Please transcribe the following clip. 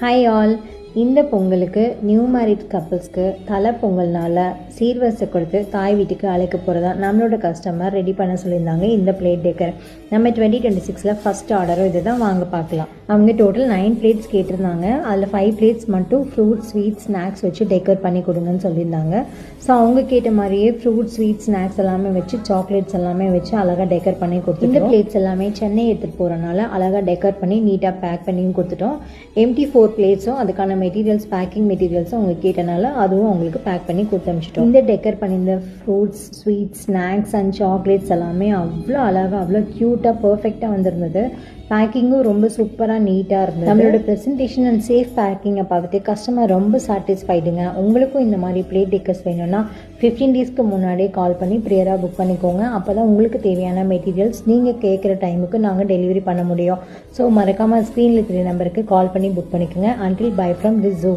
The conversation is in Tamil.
Hi all. இந்த பொங்கலுக்கு நியூ மேரிட் கப்புள்ஸ்க்கு தலை பொங்கல்னால சீர்வரிசை கொடுத்து தாய் வீட்டுக்கு அழைக்க போகிறதா நம்மளோட கஸ்டமர் ரெடி பண்ண சொல்லியிருந்தாங்க. இந்த பிளேட் டெக்கர் நம்ம 2026 ஃபஸ்ட் ஆர்டரும் இது தான். வாங்க பார்க்கலாம். அவங்க டோட்டல் 9 பிளேட்ஸ் கேட்டிருந்தாங்க. அதில் 5 பிளேட்ஸ் மட்டும் ஃப்ரூட் ஸ்வீட் ஸ்நாக்ஸ் வச்சு டெக்கர் பண்ணி கொடுங்கன்னு சொல்லியிருந்தாங்க. ஸோ அவங்க கேட்ட மாதிரியே ஃப்ரூட் ஸ்வீட் ஸ்நாக்ஸ் எல்லாமே வச்சு சாக்லேட்ஸ் எல்லாமே வச்சு அழகாக டெக்கர் பண்ணி கொடுத்துட்டோம். இந்த பிளேட்ஸ் எல்லாமே சென்னை எடுத்துகிட்டு போகிறனால அழகாக டெக்கர் பண்ணி நீட்டாக பேக் பண்ணியும் கொடுத்துட்டோம். எம்டி 4 பிளேட்ஸும் அதுக்கான மெட்டீரியல்ஸ் பேக்கிங் மெட்டீரியல்ஸும் அவங்க கேட்டனால அதுவும் அவங்களுக்கு பேக் பண்ணி கொடுத்து அனுப்பிச்சிட்டோம். இந்த டெக்கர் பண்ணியிருந்த fruits sweets snacks and chocolates எல்லாமே அவ்வளோ அழகாக அவ்வளோ க்யூட்டாக பர்ஃபெக்டாக வந்திருந்தது. பேக்கிங்கும் ரொம்ப சூப்பராக நீட்டாக இருந்தது. நம்மளோட ப்ரெசன்டேஷன் அண்ட் சேஃப் பேக்கிங்கை பார்த்துட்டு கஸ்டமர் ரொம்ப சாட்டிஸ்ஃபைடுங்க. உங்களுக்கும் இந்த மாதிரி பிளேட் டெக்கர்ஸ் வேணும்னா 15 டேஸ்க்கு முன்னாடியே கால் பண்ணி ப்ரியராக புக் பண்ணிக்கோங்க. அப்போ தான் உங்களுக்கு தேவையான மெட்டீரியல்ஸ் நீங்கள் கேட்குற டைமுக்கு நாங்கள் டெலிவரி பண்ண முடியும். ஸோ மறக்காமல் ஸ்க்ரீனில் இருக்கிற நம்பருக்கு கால் பண்ணி புக் பண்ணிக்கோங்க. Until bye from this zoo.